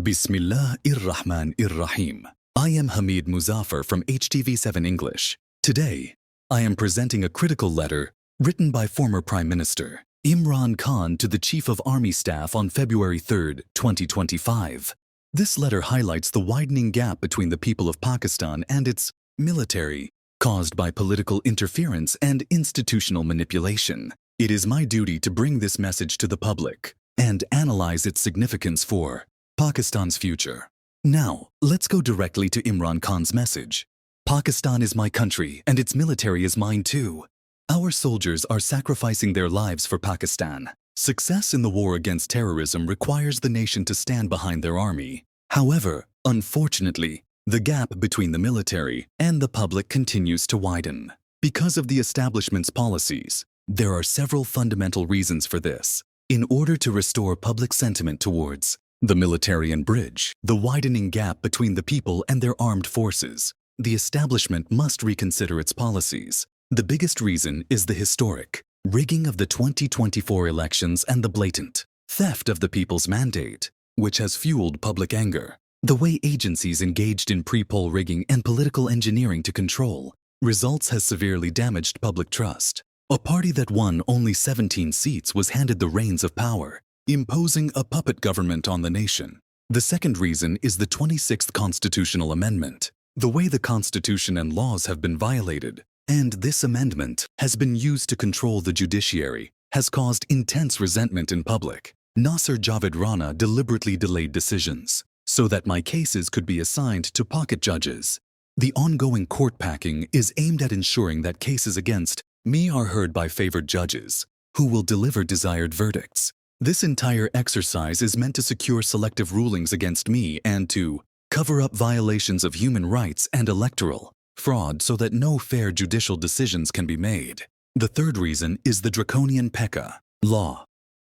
Bismillahir-Rahman-ir-Rahim. I am Hamid Muzaffar from HTV7 English. Today, I am presenting a critical letter written by former Prime Minister Imran Khan to the Chief of Army Staff on February 3, 2025. This letter highlights the widening gap between the people of Pakistan and its military, caused by political interference and institutional manipulation. It is my duty to bring this message to the public and analyze its significance for Pakistan's future. Now, let's go directly to Imran Khan's message. Pakistan is my country and its military is mine too. Our soldiers are sacrificing their lives for Pakistan. Success in the war against terrorism requires the nation to stand behind their army. However, unfortunately, the gap between the military and the public continues to widen. Because of the establishment's policies, there are several fundamental reasons for this. In order to restore public sentiment towards the military and bridge the widening gap between the people and their armed forces, the establishment must reconsider its policies. The biggest reason is the historic rigging of the 2024 elections and the blatant theft of the people's mandate, which has fueled public anger. The way agencies engaged in pre-poll rigging and political engineering to control results has severely damaged public trust. A party that won only 17 seats was handed the reins of power, imposing a puppet government on the nation. The second reason is the 26th Constitutional Amendment. The way the Constitution and laws have been violated, and this amendment has been used to control the judiciary, has caused intense resentment in public. Nasser Javed Rana deliberately delayed decisions so that my cases could be assigned to pocket judges. The ongoing court packing is aimed at ensuring that cases against me are heard by favored judges, who will deliver desired verdicts. This entire exercise is meant to secure selective rulings against me and to cover up violations of human rights and electoral fraud so that no fair judicial decisions can be made. The third reason is the draconian PECA law.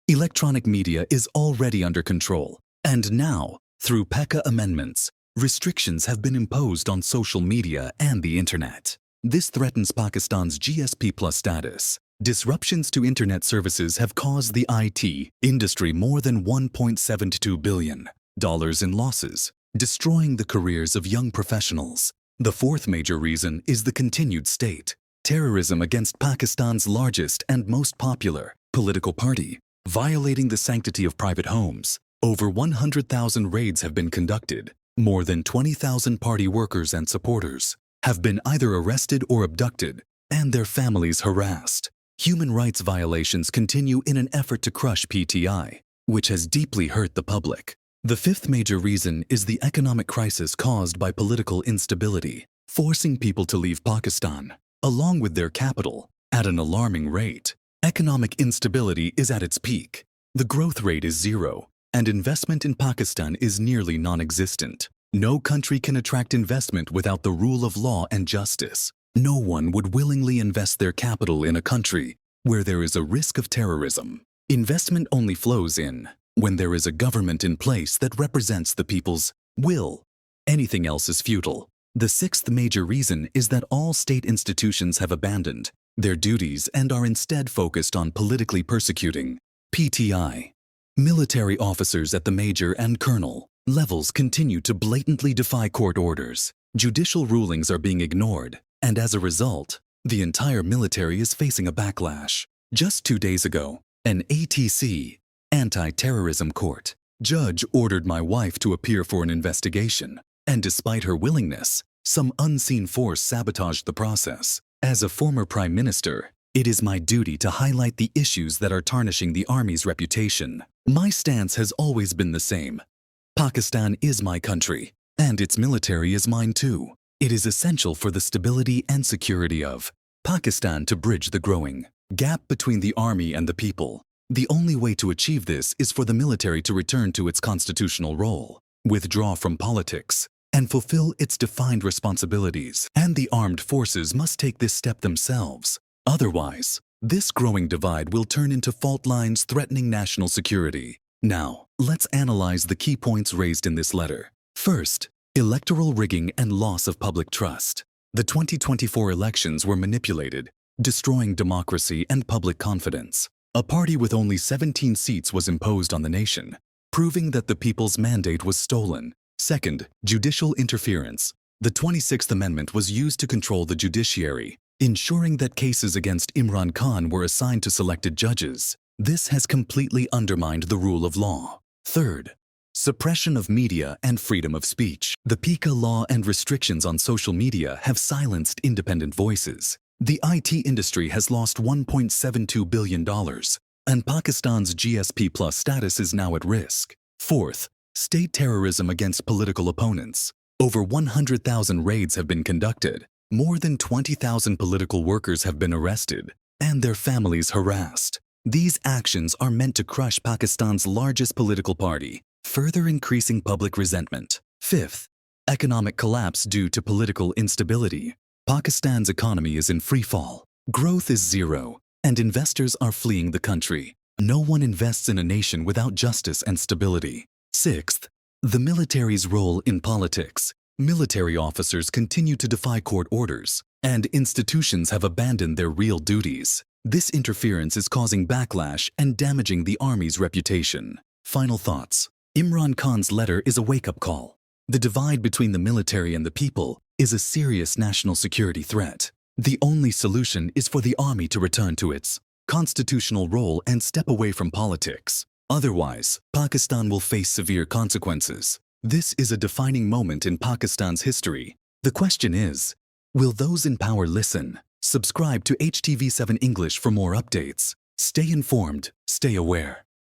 Electronic media is already under control, and now, through PECA amendments, restrictions have been imposed on social media and the internet. This threatens Pakistan's GSP+ status. Disruptions to internet services have caused the IT industry more than $1.72 billion in losses, destroying the careers of young professionals. The fourth major reason is the continued state terrorism against Pakistan's largest and most popular political party, violating the sanctity of private homes. Over 100,000 raids have been conducted. More than 20,000 party workers and supporters have been either arrested or abducted, and their families harassed. Human rights violations continue in an effort to crush PTI, which has deeply hurt the public. The fifth major reason is the economic crisis caused by political instability, forcing people to leave Pakistan, along with their capital, at an alarming rate. Economic instability is at its peak. The growth rate is zero, and investment in Pakistan is nearly non-existent. No country can attract investment without the rule of law and justice. No one would willingly invest their capital in a country where there is a risk of terrorism. Investment only flows in when there is a government in place that represents the people's will. Anything else is futile. The sixth major reason is that all state institutions have abandoned their duties and are instead focused on politically persecuting PTI. Military officers at the major and colonel levels continue to blatantly defy court orders. Judicial rulings are being ignored, and as a result, the entire military is facing a backlash. Just 2 days ago, an ATC, anti-terrorism court, judge ordered my wife to appear for an investigation, and despite her willingness, some unseen force sabotaged the process. As a former Prime Minister, it is my duty to highlight the issues that are tarnishing the Army's reputation. My stance has always been the same. Pakistan is my country, and its military is mine too. It is essential for the stability and security of Pakistan to bridge the growing gap between the army and the people. The only way to achieve this is for the military to return to its constitutional role, withdraw from politics, and fulfill its defined responsibilities. And the armed forces must take this step themselves. Otherwise, this growing divide will turn into fault lines threatening national security. Now, let's analyze the key points raised in this letter. First, electoral rigging and loss of public trust. The 2024 elections were manipulated, destroying democracy and public confidence. A party with only 17 seats was imposed on the nation, proving that the people's mandate was stolen. Second, judicial interference. The 26th Amendment was used to control the judiciary, ensuring that cases against Imran Khan were assigned to selected judges. This has completely undermined the rule of law. Third, suppression of media and freedom of speech. The PICA law and restrictions on social media have silenced independent voices. The IT industry has lost $1.72 billion, and Pakistan's GSP Plus status is now at risk. Fourth, state terrorism against political opponents. Over 100,000 raids have been conducted. More than 20,000 political workers have been arrested, and their families harassed. These actions are meant to crush Pakistan's largest political party, further increasing public resentment. Fifth, economic collapse due to political instability. Pakistan's economy is in freefall. Growth is zero, and investors are fleeing the country. No one invests in a nation without justice and stability. Sixth, the military's role in politics. Military officers continue to defy court orders, and institutions have abandoned their real duties. This interference is causing backlash and damaging the army's reputation. Final thoughts. Imran Khan's letter is a wake-up call. The divide between the military and the people is a serious national security threat. The only solution is for the army to return to its constitutional role and step away from politics. Otherwise, Pakistan will face severe consequences. This is a defining moment in Pakistan's history. The question is, will those in power listen? Subscribe to HTV7 English for more updates. Stay informed, stay aware.